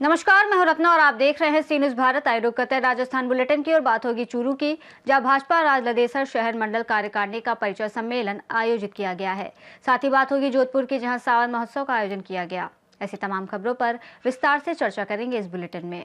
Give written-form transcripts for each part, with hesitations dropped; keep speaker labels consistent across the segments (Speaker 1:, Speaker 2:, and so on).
Speaker 1: नमस्कार, मैं हूं रत्ना और आप देख रहे हैं सी न्यूज भारत। आए रुक करते हैं राजस्थान बुलेटिन की और बात होगी चूरू की, जहां भाजपा राजलदेसर शहर मंडल कार्यकारिणी का परिचय सम्मेलन आयोजित किया गया है। साथ ही बात होगी जोधपुर की, जहां सावन महोत्सव का आयोजन किया गया। ऐसी तमाम खबरों पर विस्तार से चर्चा करेंगे इस बुलेटिन में।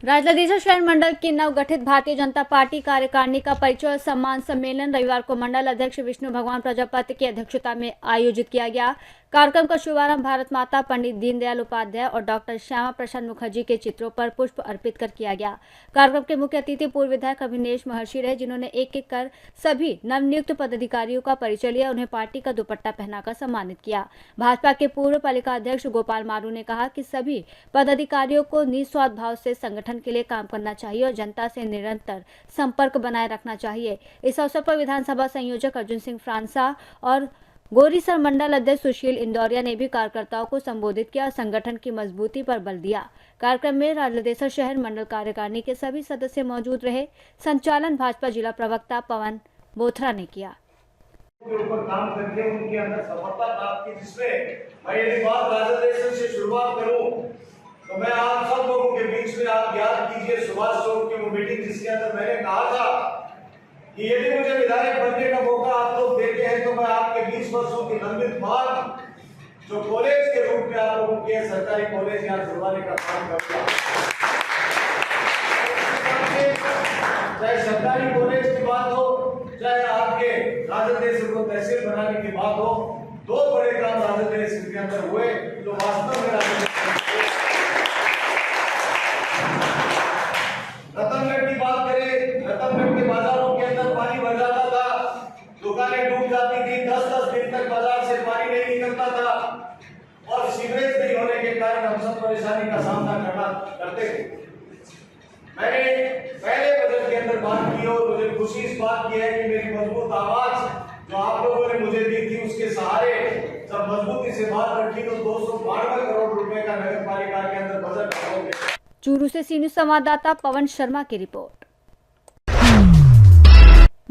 Speaker 1: राजलदेसर शहर मंडल की नवगठित भारतीय जनता पार्टी कार्यकारिणी का परिचय और सम्मान सम्मेलन रविवार को मंडल अध्यक्ष विष्णु भगवान प्रजापति की अध्यक्षता में आयोजित किया गया। कार्यक्रम का शुभारंभ भारत माता पंडित दीनदयाल उपाध्याय और डॉक्टर श्यामा प्रसाद मुखर्जी के चित्रों पर पुष्प अर्पित कर किया गया। कार्यक्रम के मुख्य अतिथि पूर्व विधायक अभिनेश महर्षि रहे, जिन्होंने एक एक कर सभी नवनियुक्त पदाधिकारियों का परिचय लिया, उन्हें पार्टी का दुपट्टा पहनाकर सम्मानित किया। भाजपा के पूर्व पालिका अध्यक्ष गोपाल मारू ने कहा कि सभी पदाधिकारियों को निस्वार्थ भाव से संगठन के लिए काम करना चाहिए और जनता से निरंतर संपर्क बनाए रखना चाहिए। इस अवसर पर विधानसभा संयोजक अर्जुन सिंह फ्रांसा और गोरीसर मंडल अध्यक्ष सुशील इंदौरिया ने भी कार्यकर्ताओं को संबोधित किया और संगठन की मजबूती पर बल दिया। कार्यक्रम में राजलदेसर शहर मंडल कार्यकारिणी के सभी सदस्य मौजूद रहे। संचालन भाजपा जिला प्रवक्ता पवन बोथरा ने किया।
Speaker 2: के ऊपर काम करके उनके अंदर सफलता प्राप्त की, जिसमें मैं यदि बात राजलदेसर से शुरुआत करूं तो मैं आप सब लोगों के बीच में आप याद कीजिए सुभाष चौक की वो मीटिंग, जिसके अंदर मैंने कहा था कि यदि मुझे विधायक बनने का मौका आप लोग देते हैं तो मैं आपके 20 वर्षों की लंबित मांग जो कॉलेज के रूप में आप लोगों के सरकारी कॉलेज यहाँ जुड़वाने का काम करूंगा। चाहे सरकारी कॉलेज की बात हो, चाहे आपके राजलदेसर को तहसील बनाने की बात हो, दो बड़े काम राजलदेसर के अंदर हुए जो वास्तव में रतनगढ़ की बात करें, रतनगढ़ के बाजारों के अंदर पानी भर जाता था, दुकानें डूब जाती थी, 10-10 दिन तक बाजार से पानी नहीं निकलता था और सीवरेज नहीं होने के कारण हम सब परेशानी का सामना करते थे। मैंने पहले बजट के अंदर बात की और मुझे खुशी इस बात की है कि मेरी मजबूत आवाज जो आप लोगों ने मुझे दी थी, उसके सहारे जब मजबूती से बात रखी तो 292 करोड़ रुपए का नगर पालिका के अंदर बजट हो गया।
Speaker 1: चूरू से सी न्यूज संवाददाता पवन शर्मा की रिपोर्ट।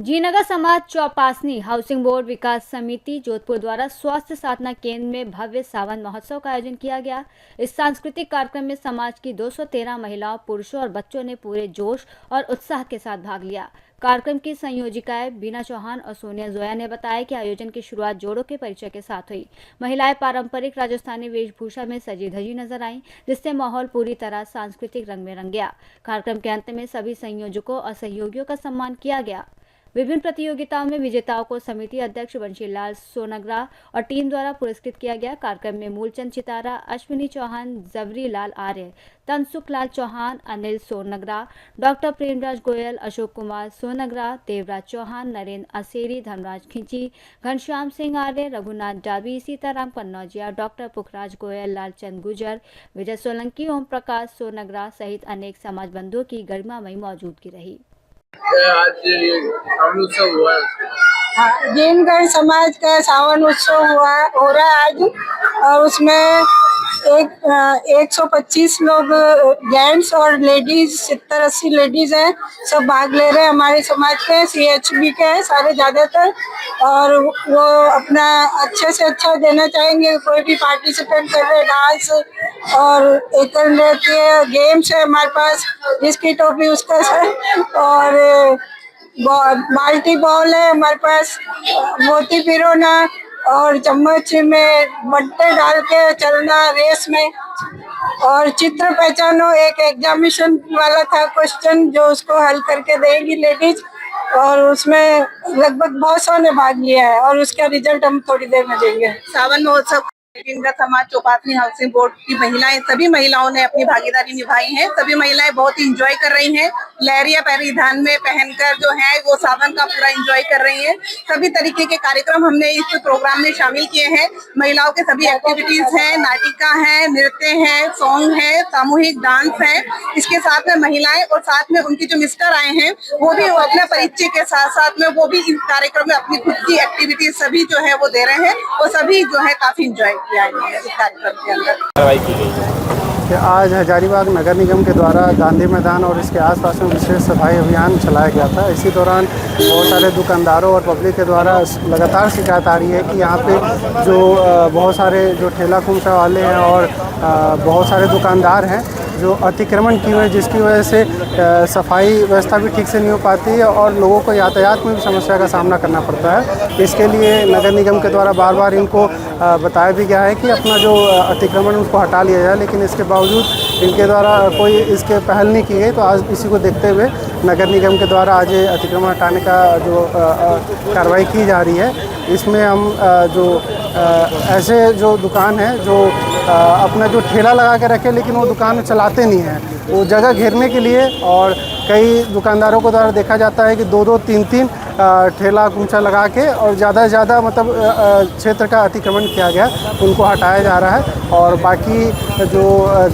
Speaker 1: जीनगर समाज चौपासनी हाउसिंग बोर्ड विकास समिति जोधपुर द्वारा स्वास्थ्य साधना केंद्र में भव्य सावन महोत्सव का आयोजन किया गया। इस सांस्कृतिक कार्यक्रम में समाज की 213 महिलाओं, पुरुषों और बच्चों ने पूरे जोश और उत्साह के साथ भाग लिया। कार्यक्रम की संयोजिकाएं बीना चौहान और सोनिया जोया ने बताया कि आयोजन की शुरुआत जोड़ों के परिचय के साथ हुई। महिलाएं पारंपरिक राजस्थानी वेशभूषा में सजी धजी नजर आईं, जिससे माहौल पूरी तरह सांस्कृतिक रंग में रंग गया। कार्यक्रम के अंत में सभी संयोजकों और सहयोगियों का सम्मान किया गया। विभिन्न प्रतियोगिताओं में विजेताओं को समिति अध्यक्ष बंशीलाल सोनग्रा और टीम द्वारा पुरस्कृत किया गया। कार्यक्रम में मूलचंद चितारा, अश्विनी चौहान, जवरी लाल आर्य, तनसुख लाल चौहान, अनिल सोनग्रा, डॉक्टर प्रेमराज गोयल, अशोक कुमार सोनग्रा, देवराज चौहान, नरेंद्र असेरी, धनराज खिंची, घनश्याम सिंह आर्य, रघुनाथ डाबी, सीताराम कन्नौजिया, डॉक्टर पुखराज गोयल, लालचंद गुजर, विजय सोलंकी, ओम प्रकाश सोनग्रा सहित अनेक समाज बंधुओं की गरिमामयी मौजूदगी रही।
Speaker 3: आज सावन उत्सव हुआ है।
Speaker 4: जीनगढ़ समाज का सावन उत्सव हो रहा है आज, और उसमें 125 लोग जेंट्स और लेडीज 70-80 लेडीज हैं, सब भाग ले रहे हैं। हमारे समाज के CHB के हैं सारे ज्यादातर, और वो अपना अच्छे से अच्छा देना चाहेंगे। कोई भी पार्टिसिपेट कर रहे, डांस और एक रहती है, गेम्स है हमारे पास, जिसकी टोपी उसका सर, और बाल्टी बॉल है हमारे पास, मोती पिरोना और चम्मच में बट्टे डाल के चलना रेस में, और चित्र पहचानो एक एग्जामिनेशन वाला था क्वेश्चन जो उसको हल करके देगी लेडीज, और उसमें लगभग बहुत सौ ने भाग लिया है और उसका रिजल्ट हम थोड़ी देर में देंगे।
Speaker 5: सावन महोत्सव जीनगढ़ समाज चौपासनी हाउसिंग बोर्ड की महिलाएं, सभी महिलाओं ने अपनी भागीदारी निभाई है। सभी महिलाएं बहुत ही इंजॉय कर रही हैं। लहरिया परिधान में पहनकर जो है वो सावन का पूरा इंजॉय कर रही हैं। सभी तरीके के कार्यक्रम हमने इस प्रोग्राम में शामिल किए हैं। महिलाओं के सभी एक्टिविटीज हैं, नाटिका है, नृत्य है, सॉन्ग है, सामूहिक डांस है। इसके साथ में महिलाएं और साथ में उनके जो मिस्टर आए हैं वो भी अपने परिचय के साथ साथ में वो भी इस कार्यक्रम में अपनी खुद की एक्टिविटीज सभी जो है वो दे रहे हैं, और सभी जो है काफी इंजॉय किया है इस कार्यक्रम के अंदर।
Speaker 6: कि आज हजारीबाग नगर निगम के द्वारा गांधी मैदान और इसके आसपास में विशेष सफाई अभियान चलाया गया था। इसी दौरान बहुत सारे दुकानदारों और पब्लिक के द्वारा लगातार शिकायत आ रही है कि यहाँ पे जो बहुत सारे जो ठेला कुमचा वाले हैं और बहुत सारे दुकानदार हैं जो अतिक्रमण की हुए, जिसकी वजह से सफाई व्यवस्था भी ठीक से नहीं हो पाती है और लोगों को यातायात में भी समस्या का सामना करना पड़ता है। इसके लिए नगर निगम के द्वारा बार बार इनको बताया भी गया है कि अपना जो अतिक्रमण उसको हटा लिया जाए, लेकिन इसके बावजूद इनके द्वारा कोई इसके पहल नहीं की गई। तो आज इसी को देखते हुए नगर निगम के द्वारा आज अतिक्रमण हटाने का जो कार्रवाई की जा रही है, इसमें हम जो ऐसे जो दुकान है जो अपना जो ठेला लगा के रखे लेकिन वो दुकान चलाते नहीं हैं, वो जगह घेरने के लिए, और कई दुकानदारों को द्वारा देखा जाता है कि 2-2, 3-3 ठेला कुंचा लगा के और ज़्यादा से ज़्यादा मतलब क्षेत्र का अतिक्रमण किया गया, उनको हटाया जा रहा है। और बाकी जो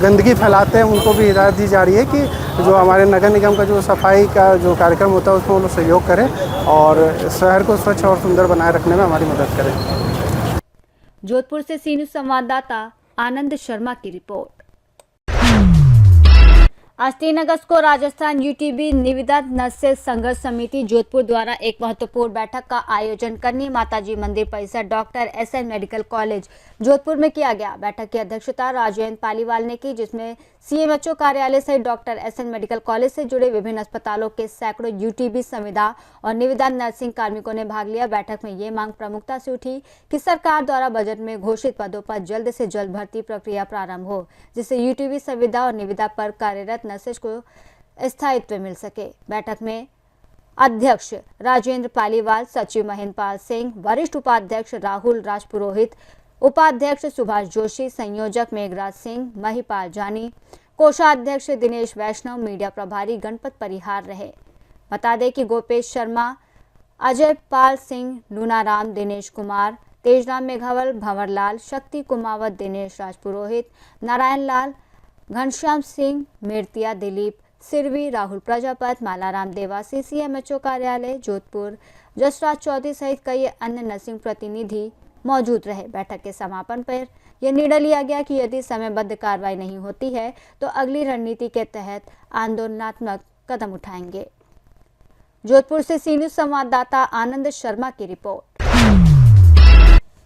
Speaker 6: गंदगी फैलाते हैं उनको भी हिदायत दी जा रही है कि जो हमारे नगर निगम का जो सफाई का जो कार्यक्रम होता है उसमें वो लोग सहयोग करें और शहर को स्वच्छ और सुंदर बनाए रखने में हमारी मदद करें।
Speaker 1: जोधपुर से सी न्यूज़ संवाददाता आनंद शर्मा की रिपोर्ट। आज 3 अगस्त को राजस्थान यूटीबी निविदा नस्ल संघर्ष समिति जोधपुर द्वारा एक महत्वपूर्ण बैठक का आयोजन करनी माताजी मंदिर परिसर doctor SN medical college Jodhpur में किया गया। बैठक की अध्यक्षता राजेंद्र पालीवाल ने की, जिसमें CMHO कार्यालय सहित डॉक्टर SN मेडिकल कॉलेज से जुड़े विभिन्न अस्पतालों के सैकड़ों यूटीबी संविदा और निविदा नर्सिंग कार्मिकों ने भाग लिया। बैठक में ये मांग प्रमुखता से उठी कि सरकार द्वारा बजट में घोषित पदों पर जल्द से जल्द भर्ती प्रक्रिया प्रारंभ हो, जिससे यूटीबी संविदा और निविदा पर कार्यरत नर्सेज को स्थायित्व मिल सके। बैठक में अध्यक्ष राजेंद्र पालीवाल, सचिव महेंद्रपाल सिंह, वरिष्ठ उपाध्यक्ष राहुल राजपुरोहित, उपाध्यक्ष सुभाष जोशी, संयोजक मेघराज सिंह, महिपाल जानी, कोषाध्यक्ष दिनेश वैष्णव, मीडिया प्रभारी गणपत परिहार रहे। बता दें कि गोपेश शर्मा, अजय पाल सिंह, लूनाराम, दिनेश कुमार, तेजराम मेघावल, भंवरलाल, शक्ति कुमावत, दिनेश राजपुरोहित, नारायण लाल, घनश्याम सिंह, मेरतिया, दिलीप सिरवी, राहुल प्रजापत, मालाराम देवासी, CMHO कार्यालय जोधपुर, जसराज चौधरी सहित कई अन्य नर्सिंग प्रतिनिधि मौजूद रहे। बैठक के समापन पर यह निर्णय लिया गया कि यदि समयबद्ध कार्रवाई नहीं होती है तो अगली रणनीति के तहत आंदोलनात्मक कदम उठाएंगे। जोधपुर से सी न्यूज़ संवाददाता आनंद शर्मा की रिपोर्ट।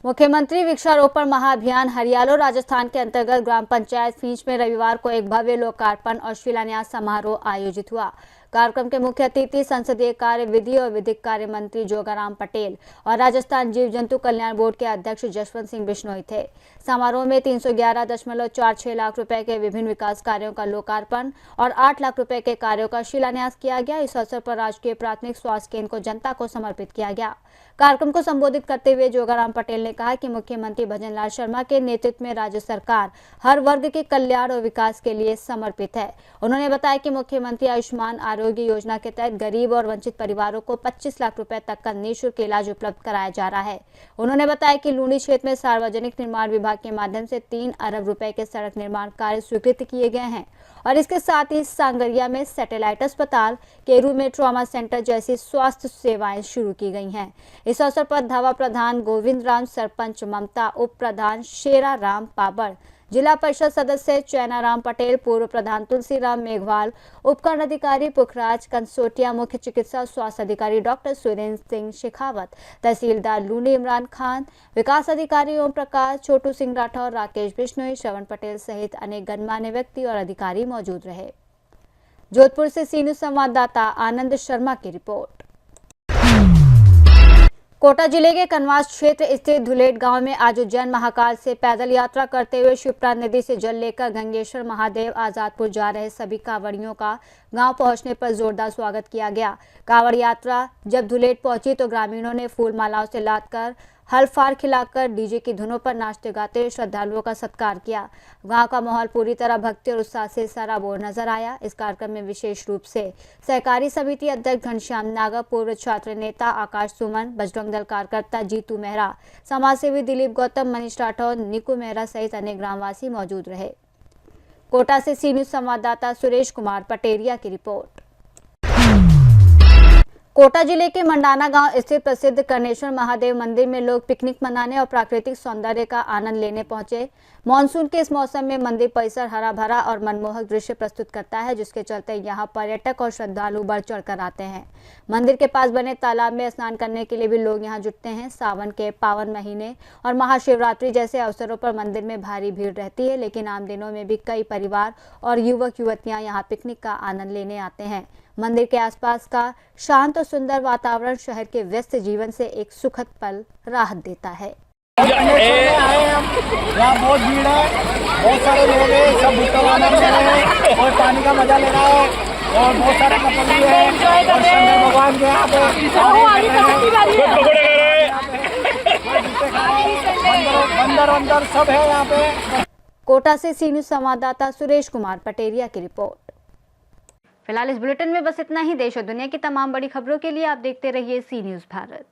Speaker 1: मुख्यमंत्री वृक्षारोपण महाअभियान हरियालो राजस्थान के अंतर्गत ग्राम पंचायत फींच में रविवार को एक भव्य लोकार्पण और शिलान्यास समारोह आयोजित हुआ। कार्यक्रम के मुख्य अतिथि संसदीय कार्य, विधि और विधिक कार्य मंत्री जोगाराम पटेल और राजस्थान जीव जंतु कल्याण बोर्ड के अध्यक्ष जसवंत सिंह बिश्नोई थे। समारोह में 311.46 लाख रुपए के विभिन्न विकास कार्यों का लोकार्पण और 8 लाख रुपए के कार्यों का शिलान्यास किया गया। इस अवसर पर राजकीय प्राथमिक स्वास्थ्य केंद्र को जनता को समर्पित किया गया। कार्यक्रम को संबोधित करते हुए जोगाराम पटेल ने कहा कि मुख्यमंत्री भजनलाल शर्मा के नेतृत्व में राज्य सरकार हर वर्ग के कल्याण और विकास के लिए समर्पित है। उन्होंने बताया कि मुख्यमंत्री आयुष्मान आरोग्य योजना के तहत गरीब और वंचित परिवारों को 25 लाख रुपए तक का निःशुल्क इलाज उपलब्ध कराया जा रहा है। उन्होंने बताया कि लूनी क्षेत्र में सार्वजनिक निर्माण विभाग के माध्यम से 3 अरब रुपए के सड़क निर्माण कार्य स्वीकृत किए गए हैं और इसके साथ ही सांगरिया में सैटेलाइट अस्पताल, केरू में ट्रॉमा सेंटर जैसी स्वास्थ्य सेवाएं शुरू की गई हैं। इस अवसर पर धावा प्रधान गोविंद राम, सरपंच ममता, उप प्रधान शेरा राम पाबड़, जिला परिषद सदस्य चैनाराम पटेल, पूर्व प्रधान तुलसीराम मेघवाल, उपखंड अधिकारी पुखराज कंसोटिया, मुख्य चिकित्सा स्वास्थ्य अधिकारी डॉक्टर सुरेंद्र सिंह शेखावत, तहसीलदार लूनी इमरान खान, विकास अधिकारी ओम प्रकाश, छोटू सिंह राठौर, राकेश बिश्नोई, श्रवण पटेल सहित अनेक गणमान्य व्यक्ति और अधिकारी मौजूद रहे। जोधपुर से सी न्यूज़ संवाददाता आनंद शर्मा की रिपोर्ट। कोटा जिले के कनवास क्षेत्र स्थित धुलेट गांव में आज उज्जैन महाकाल से पैदल यात्रा करते हुए शिप्रा नदी से जल लेकर गंगेश्वर महादेव आजादपुर जा रहे सभी कांवड़ियों का गांव पहुंचने पर जोरदार स्वागत किया गया। कांवड़ यात्रा जब धुलेट पहुंची तो ग्रामीणों ने फूल मालाओं से लादकर हलफार खिलाकर डीजे की धुनों पर नाचते गाते हुए श्रद्धालुओं का सत्कार किया। गांव का माहौल पूरी तरह भक्ति और उत्साह से सराबोर नजर आया। इस कार्यक्रम में विशेष रूप से सहकारी समिति अध्यक्ष घनश्याम नागर, पूर्व छात्र नेता आकाश सुमन, बजरंग दल कार्यकर्ता जीतू मेहरा, समाजसेवी दिलीप गौतम, मनीष राठौर, निकू मेहरा सहित अनेक ग्रामवासी मौजूद रहे। कोटा से सी न्यूज़ संवाददाता सुरेश कुमार पटेरिया की रिपोर्ट। कोटा जिले के मंडाना गांव स्थित प्रसिद्ध कर्णेश्वर महादेव मंदिर में लोग पिकनिक मनाने और प्राकृतिक सौंदर्य का आनंद लेने पहुंचे। मानसून के इस मौसम में मंदिर परिसर हरा भरा और मनमोहक दृश्य प्रस्तुत करता है, जिसके चलते यहां पर्यटक और श्रद्धालु बढ़ चढ़कर आते हैं। मंदिर के पास बने तालाब में स्नान करने के लिए भी लोग यहां जुटते हैं। सावन के पावन महीने और महाशिवरात्रि जैसे अवसरों पर मंदिर में भारी भीड़ रहती है, लेकिन आम दिनों में भी कई परिवार और युवक युवतियां यहां पिकनिक का आनंद लेने आते हैं। मंदिर के आसपास का शांत और सुंदर वातावरण शहर के व्यस्त जीवन से एक सुखद पल राहत देता है।
Speaker 7: यहाँ बहुत भीड़ है, बहुत सारे लोग हैं, सब भूखा और पानी का मजा ले रहा है और बहुत सारे कपल भी है और शंकर भगवान के यहाँ पे बंदर सब है यहाँ पे।
Speaker 1: कोटा से सी न्यूज़ संवाददाता सुरेश कुमार पटेरिया की रिपोर्ट। फिलहाल इस बुलेटिन में बस इतना ही। देश और दुनिया की तमाम बड़ी खबरों के लिए आप देखते रहिए सी न्यूज़ भारत।